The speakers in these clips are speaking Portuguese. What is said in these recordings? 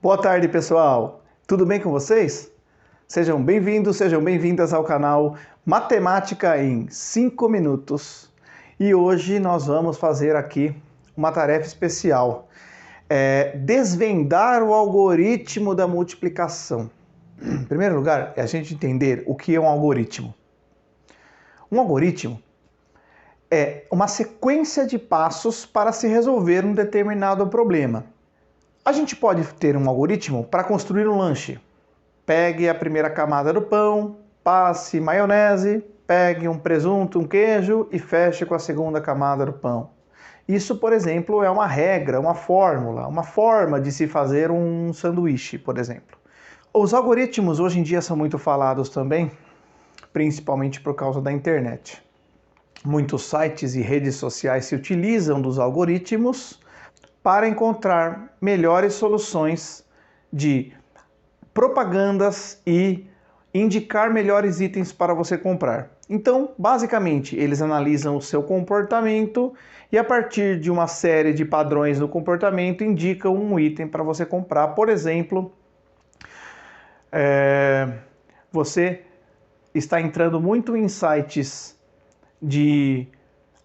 Boa tarde, pessoal! Tudo bem com vocês? Sejam bem-vindos, sejam bem-vindas ao canal Matemática em 5 minutos. E hoje nós vamos fazer aqui uma tarefa especial. Desvendar o algoritmo da multiplicação. Em primeiro lugar, é a gente entender o que é um algoritmo. Um algoritmo é uma sequência de passos para se resolver um determinado problema. A gente pode ter um algoritmo para construir um lanche. Pegue a primeira camada do pão, passe maionese, pegue um presunto, um queijo e feche com a segunda camada do pão. Isso, por exemplo, é uma regra, uma fórmula, uma forma de se fazer um sanduíche, por exemplo. Os algoritmos hoje em dia são muito falados também, principalmente por causa da internet. Muitos sites e redes sociais se utilizam dos algoritmos para encontrar melhores soluções de propagandas e indicar melhores itens para você comprar. Então, basicamente, eles analisam o seu comportamento e a partir de uma série de padrões do comportamento indicam um item para você comprar. Por exemplo, você está entrando muito em sites de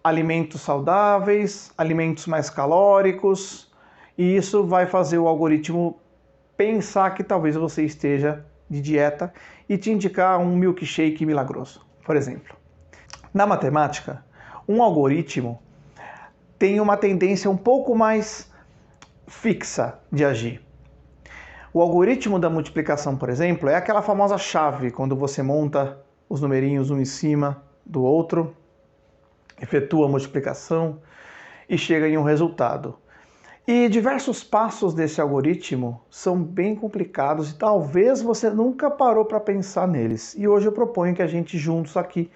alimentos saudáveis, alimentos mais calóricos, e isso vai fazer o algoritmo pensar que talvez você esteja de dieta e te indicar um milkshake milagroso, por exemplo. Na matemática, um algoritmo tem uma tendência um pouco mais fixa de agir. O algoritmo da multiplicação, por exemplo, é aquela famosa chave, quando você monta os numerinhos um em cima do outro, efetua a multiplicação e chega em um resultado. E diversos passos desse algoritmo são bem complicados e talvez você nunca parou para pensar neles. E hoje eu proponho que a gente juntos aqui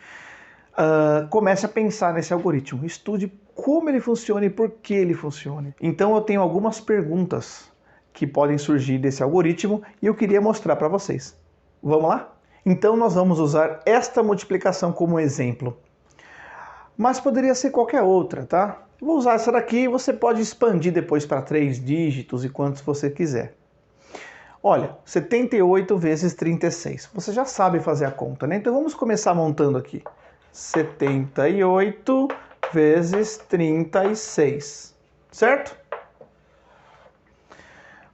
comece a pensar nesse algoritmo, estude como ele funciona e por que ele funciona. Então eu tenho algumas perguntas que podem surgir desse algoritmo e eu queria mostrar para vocês. Vamos lá? Então nós vamos usar esta multiplicação como exemplo. Mas poderia ser qualquer outra, tá? Vou usar essa daqui e você pode expandir depois para 3 dígitos e quantos você quiser. Olha, 78 vezes 36. Você já sabe fazer a conta, né? Então vamos começar montando aqui. 78 vezes 36, certo?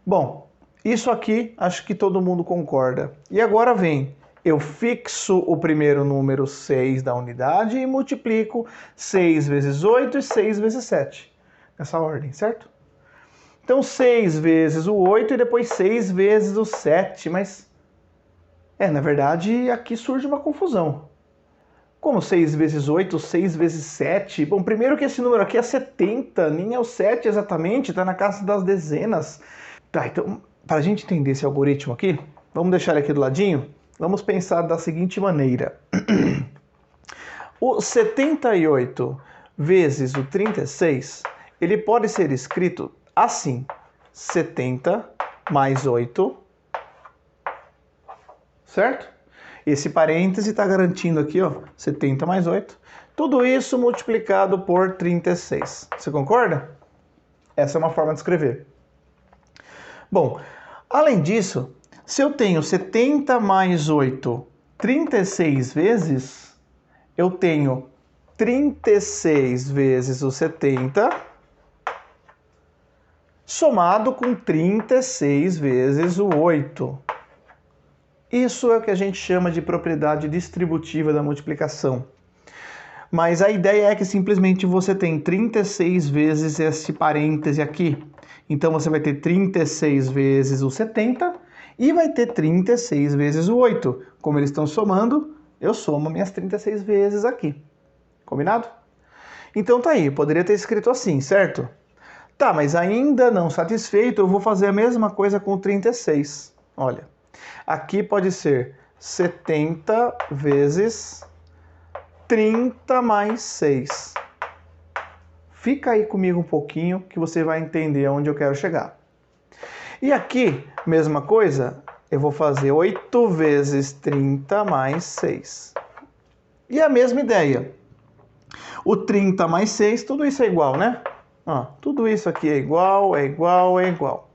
Bom, isso aqui acho que todo mundo concorda. E agora vem, eu fixo o primeiro número 6 da unidade e multiplico 6 vezes 8 e 6 vezes 7. Nessa ordem, certo? Então 6 vezes o 8 e depois 6 vezes o 7. Mas, na verdade, aqui surge uma confusão. Como 6 vezes 8, 6 vezes 7? Bom, primeiro que esse número aqui é 70, nem é o 7 exatamente, está na casa das dezenas. Tá, então, para a gente entender esse algoritmo aqui, vamos deixar ele aqui do ladinho. Vamos pensar da seguinte maneira. O 78 vezes o 36, ele pode ser escrito assim. 70 mais 8, certo? Esse parêntese está garantindo aqui, ó, 70 mais 8. Tudo isso multiplicado por 36. Você concorda? Essa é uma forma de escrever. Bom, além disso, se eu tenho 70 mais 8, 36 vezes, eu tenho 36 vezes o 70, somado com 36 vezes o 8. Isso é o que a gente chama de propriedade distributiva da multiplicação. Mas a ideia é que simplesmente você tem 36 vezes esse parêntese aqui. Então você vai ter 36 vezes o 70 e vai ter 36 vezes o 8. Como eles estão somando, eu somo minhas 36 vezes aqui. Combinado? Então tá aí, poderia ter escrito assim, certo? Tá, mas ainda não satisfeito, eu vou fazer a mesma coisa com o 36. Olha, aqui pode ser 70 vezes 30 mais 6. Fica aí comigo um pouquinho que você vai entender aonde eu quero chegar. E aqui, mesma coisa, eu vou fazer 8 vezes 30 mais 6. E a mesma ideia. O 30 mais 6, tudo isso é igual, né? Tudo isso aqui é igual, é igual, é igual.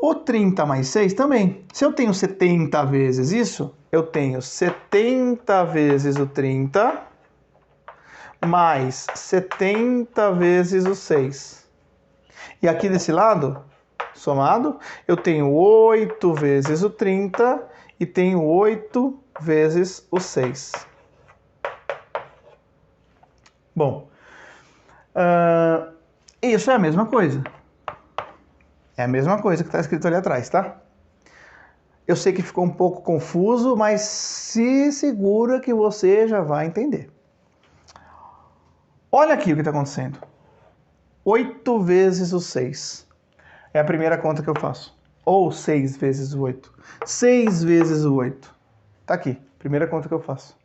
O 30 mais 6 também. Se eu tenho 70 vezes isso, eu tenho 70 vezes o 30 mais 70 vezes o 6. E aqui desse lado, somado, eu tenho 8 vezes o 30 e tenho 8 vezes o 6. Bom, isso é a mesma coisa. É a mesma coisa que está escrito ali atrás, tá? Eu sei que ficou um pouco confuso, mas se segura que você já vai entender. Olha aqui o que está acontecendo. 8 vezes o 6. É a primeira conta que eu faço. Ou 6 vezes o 8. 6 vezes o 8. Tá aqui, primeira conta que eu faço.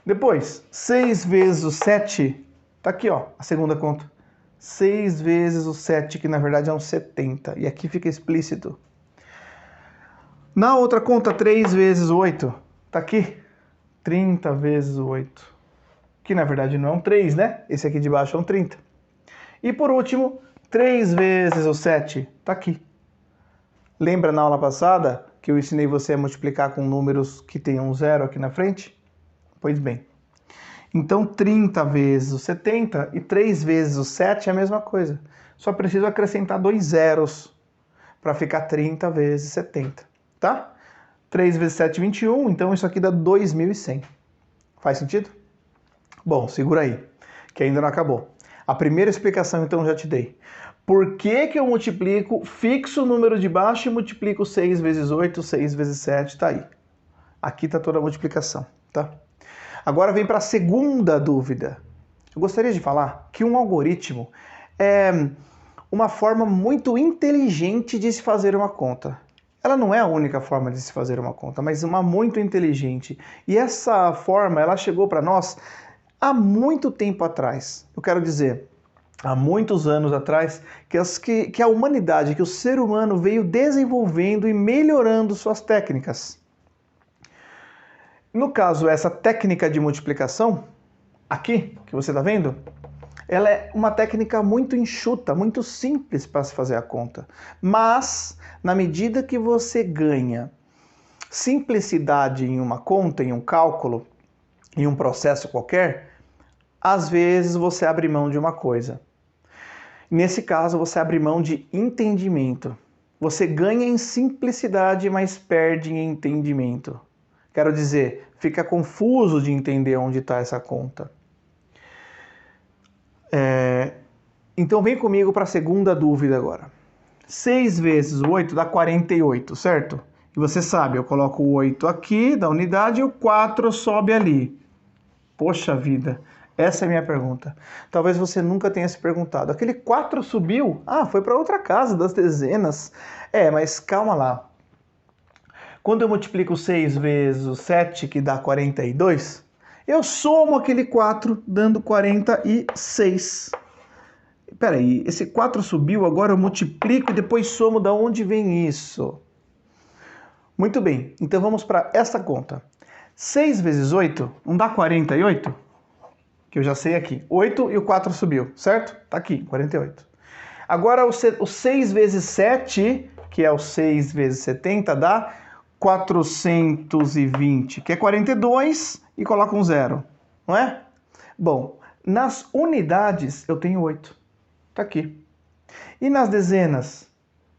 Depois, 6 vezes o 7. Tá aqui, ó, a segunda conta. 6 vezes o 7, que na verdade é um 70. E aqui fica explícito. Na outra conta, 3 vezes o 8. Tá aqui. 30 vezes o 8. Que na verdade não é um 3, né? Esse aqui de baixo é um 30. E por último, 3 vezes o 7. Tá aqui. Lembra na aula passada que eu ensinei você a multiplicar com números que tem um zero aqui na frente? Pois bem. Então 30 vezes o 70 e 3 vezes o 7 é a mesma coisa. Só preciso acrescentar 2 zeros para ficar 30 vezes 70. Tá? 3 vezes 7, 21. Então isso aqui dá 2.100. Faz sentido? Bom, segura aí, que ainda não acabou. A primeira explicação, então, já te dei. Por que que eu multiplico, fixo o número de baixo e multiplico 6 vezes 8, 6 vezes 7, tá aí. Aqui está toda a multiplicação, tá? Agora vem para a segunda dúvida. Eu gostaria de falar que um algoritmo é uma forma muito inteligente de se fazer uma conta. Ela não é a única forma de se fazer uma conta, mas uma muito inteligente. E essa forma, ela chegou para nós há muito tempo atrás. Eu quero dizer, há muitos anos atrás, que a humanidade, que o ser humano veio desenvolvendo e melhorando suas técnicas. No caso, essa técnica de multiplicação, aqui, que você está vendo, ela é uma técnica muito enxuta, muito simples para se fazer a conta. Mas, na medida que você ganha simplicidade em uma conta, em um cálculo, em um processo qualquer, às vezes você abre mão de uma coisa. Nesse caso, você abre mão de entendimento. Você ganha em simplicidade, mas perde em entendimento. Quero dizer, fica confuso de entender onde está essa conta. Então vem comigo para a segunda dúvida agora. 6 vezes o 8 dá 48, certo? E você sabe, eu coloco o 8 aqui da unidade e o 4 sobe ali. Poxa vida, essa é a minha pergunta. Talvez você nunca tenha se perguntado. Aquele 4 subiu? Ah, foi para outra casa das dezenas. Mas calma lá. Quando eu multiplico 6 vezes o 7, que dá 42, eu somo aquele 4, dando 46. Espera aí, esse 4 subiu, agora eu multiplico e depois somo. Da onde vem isso? Muito bem, então vamos para essa conta. 6 vezes 8 não dá 48? Que eu já sei aqui. 8 e o 4 subiu, certo? Tá aqui, 48. Agora o 6 vezes 7, que é o 6 vezes 70, dá 420, que é 42, e coloca um zero, não é? Bom, nas unidades eu tenho 8. Tá aqui. E nas dezenas?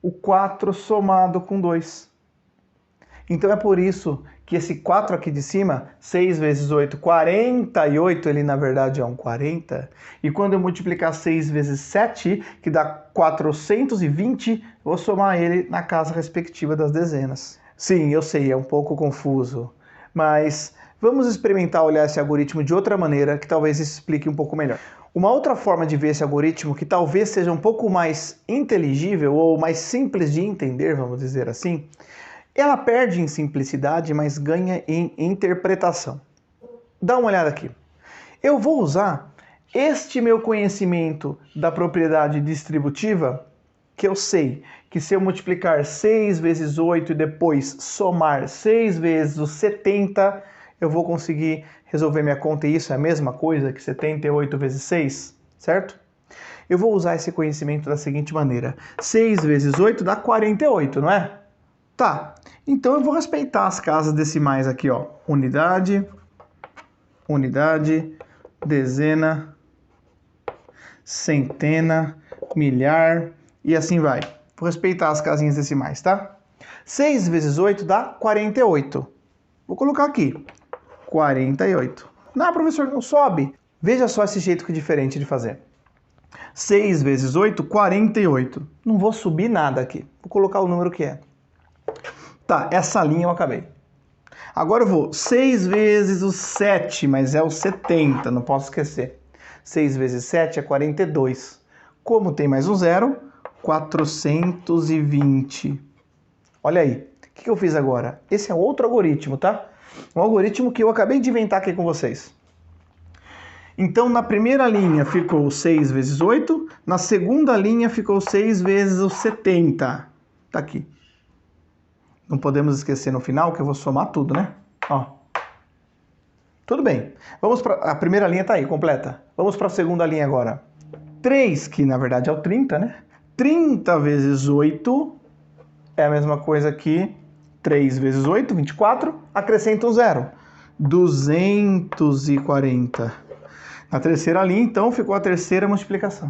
O 4 somado com 2. Então é por isso que esse 4 aqui de cima, 6 vezes 8, 48, ele na verdade é um 40. E quando eu multiplicar 6 vezes 7, que dá 420, eu vou somar ele na casa respectiva das dezenas. Sim, eu sei, é um pouco confuso, mas vamos experimentar olhar esse algoritmo de outra maneira, que talvez isso explique um pouco melhor. Uma outra forma de ver esse algoritmo, que talvez seja um pouco mais inteligível ou mais simples de entender, vamos dizer assim, ela perde em simplicidade, mas ganha em interpretação. Dá uma olhada aqui. Eu vou usar este meu conhecimento da propriedade distributiva, que eu sei que se eu multiplicar 6 vezes 8 e depois somar 6 vezes os 70, eu vou conseguir resolver minha conta, e isso é a mesma coisa que 78 vezes 6, certo? Eu vou usar esse conhecimento da seguinte maneira. 6 vezes 8 dá 48, não é? Tá, então eu vou respeitar as casas decimais aqui, ó. Unidade, unidade, dezena, centena, milhar e assim vai. Vou respeitar as casinhas decimais, tá? 6 vezes 8 dá 48. Vou colocar aqui, 48. Não, professor, não sobe. Veja só esse jeito que é diferente de fazer. 6 vezes 8, 48. Não vou subir nada aqui. Vou colocar o número que é. Tá, essa linha eu acabei. Agora eu vou 6 vezes o 7, mas é o 70, não posso esquecer. 6 vezes 7 é 42. Como tem mais um zero, 420. Olha aí, o que eu fiz agora? Esse é outro algoritmo, tá? Um algoritmo que eu acabei de inventar aqui com vocês. Então, na primeira linha ficou 6 vezes 8, na segunda linha ficou 6 vezes o 70. Tá aqui. Não podemos esquecer no final que eu vou somar tudo, né? Ó. Tudo bem. Vamos para a primeira linha tá aí, completa. Vamos para a segunda linha agora. 3, que na verdade é o 30, né? 30 vezes 8 é a mesma coisa que 3 vezes 8, 24. Acrescenta um zero. 240. Na terceira linha, então, ficou a terceira multiplicação.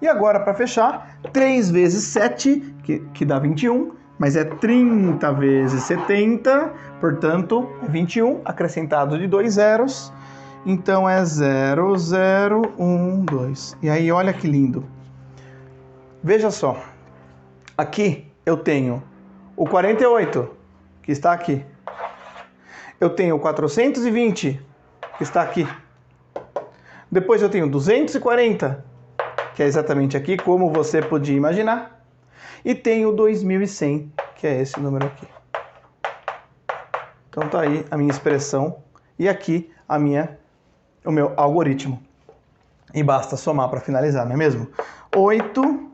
E agora, para fechar, 3 vezes 7, que dá 21, mas é 30 vezes 70, portanto, é 21, acrescentado de 2 zeros, então é 0, 0, 1, 2. E aí, olha que lindo. Veja só, aqui eu tenho o 48, que está aqui. Eu tenho o 420, que está aqui. Depois eu tenho 240, que é exatamente aqui, como você podia imaginar. E tenho 2100, que é esse número aqui. Então tá aí a minha expressão e aqui o meu algoritmo. E basta somar para finalizar, não é mesmo? 8,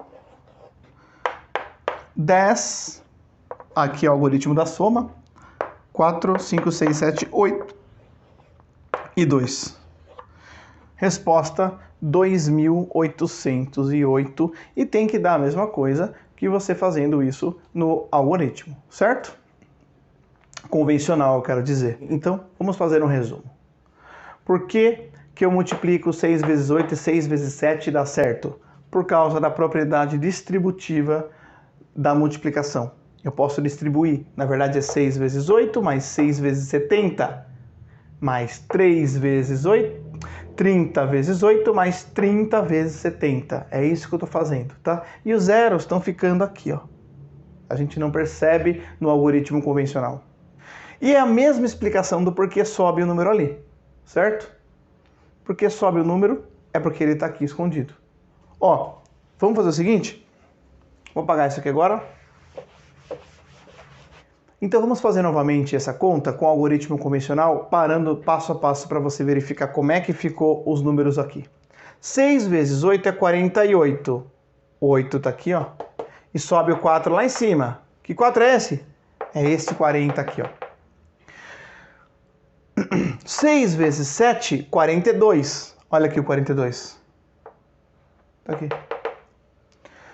10, aqui é o algoritmo da soma. 4, 5, 6, 7, 8 e 2. Resposta 2.808 e tem que dar a mesma coisa que você fazendo isso no algoritmo, certo? Convencional, eu quero dizer. Então, vamos fazer um resumo. Por que eu multiplico 6 vezes 8 e 6 vezes 7 dá certo? Por causa da propriedade distributiva da multiplicação. Eu posso distribuir, na verdade é 6 vezes 8 mais 6 vezes 70 mais 3 vezes 8, 30 vezes 8 mais 30 vezes 70. É isso que eu estou fazendo, tá? E os zeros estão ficando aqui, ó. A gente não percebe no algoritmo convencional. E é a mesma explicação do porquê sobe o número ali, certo? Porque sobe o número é porque ele está aqui escondido. Ó, vamos fazer o seguinte? Vou apagar isso aqui agora. Então vamos fazer novamente essa conta com o algoritmo convencional, parando passo a passo para você verificar como é que ficou os números aqui. 6 vezes 8 é 48. 8 está aqui, ó. E sobe o 4 lá em cima. Que 4 é esse? É esse 40 aqui, ó. 6 vezes 7, 42. Olha aqui o 42. Tá aqui.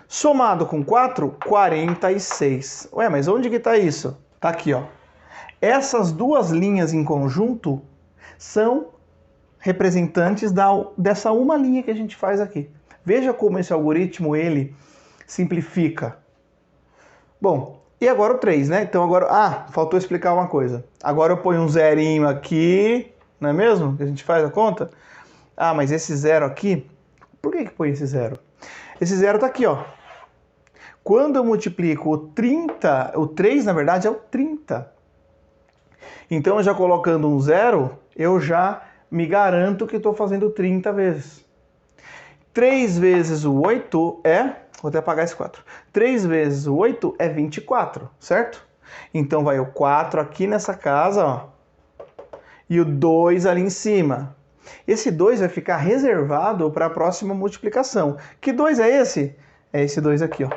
Somado com 4, 46. Ué, mas onde que está isso? Tá aqui, ó. Essas duas linhas em conjunto são representantes dessa uma linha que a gente faz aqui. Veja como esse algoritmo, ele simplifica. Bom, e agora o 3, né? Então agora... Ah, faltou explicar uma coisa. Agora eu ponho um zerinho aqui, não é mesmo? Que a gente faz a conta. Ah, mas esse zero aqui... Por que põe esse zero? Esse zero tá aqui, ó. Quando eu multiplico o 30, o 3 na verdade é o 30. Então, já colocando um zero, eu já me garanto que estou fazendo 30 vezes. 3 vezes o 8 é... Vou até apagar esse 4. 3 vezes o 8 é 24, certo? Então, vai o 4 aqui nessa casa, ó. E o 2 ali em cima. Esse 2 vai ficar reservado para a próxima multiplicação. Que 2 é esse? É esse 2 aqui, ó.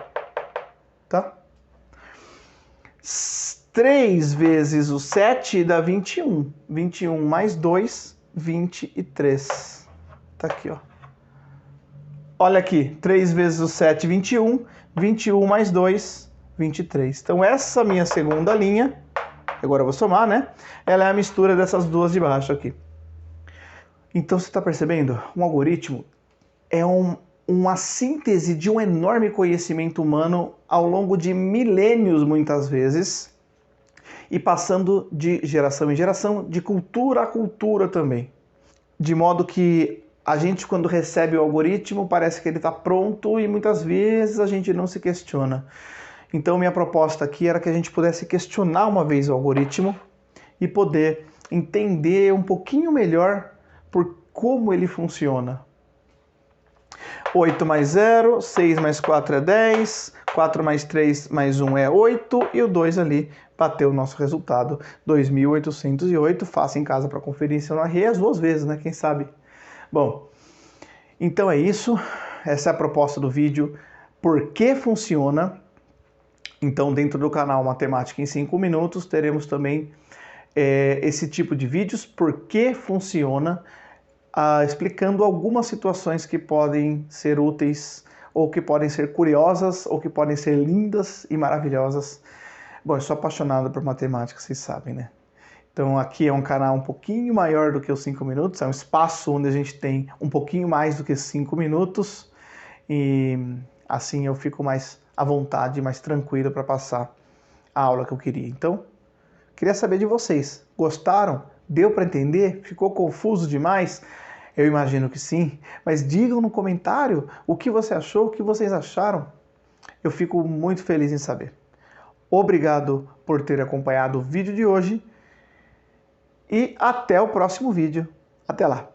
Tá? 3 vezes o 7 dá 21. 21 mais 2, 23. Tá aqui, ó. Olha aqui, 3 vezes o 7, 21. 21 mais 2, 23. Então essa minha segunda linha, agora eu vou somar, né? Ela é a mistura dessas duas de baixo aqui. Então você está percebendo? Um algoritmo é uma síntese de um enorme conhecimento humano ao longo de milênios, muitas vezes, e passando de geração em geração, de cultura a cultura também. De modo que a gente, quando recebe o algoritmo, parece que ele está pronto e muitas vezes a gente não se questiona. Então, minha proposta aqui era que a gente pudesse questionar uma vez o algoritmo e poder entender um pouquinho melhor por como ele funciona. 8 mais 0, 6 mais 4 é 10, 4 mais 3 mais 1 é 8 e o 2 ali bateu o nosso resultado, 2.808. Faça em casa para conferir se eu não errei as duas vezes, né? Quem sabe? Bom, então é isso. Essa é a proposta do vídeo. Por que funciona? Então, dentro do canal Matemática em 5 Minutos, teremos também esse tipo de vídeos. Por que funciona? Explicando algumas situações que podem ser úteis, ou que podem ser curiosas, ou que podem ser lindas e maravilhosas. Bom, eu sou apaixonado por matemática, vocês sabem, né? Então aqui é um canal um pouquinho maior do que os 5 minutos, é um espaço onde a gente tem um pouquinho mais do que 5 minutos, e assim eu fico mais à vontade, mais tranquilo para passar a aula que eu queria. Então, queria saber de vocês, gostaram? Deu para entender? Ficou confuso demais? Eu imagino que sim, mas digam no comentário o que você achou, o que vocês acharam. Eu fico muito feliz em saber. Obrigado por ter acompanhado o vídeo de hoje e até o próximo vídeo. Até lá!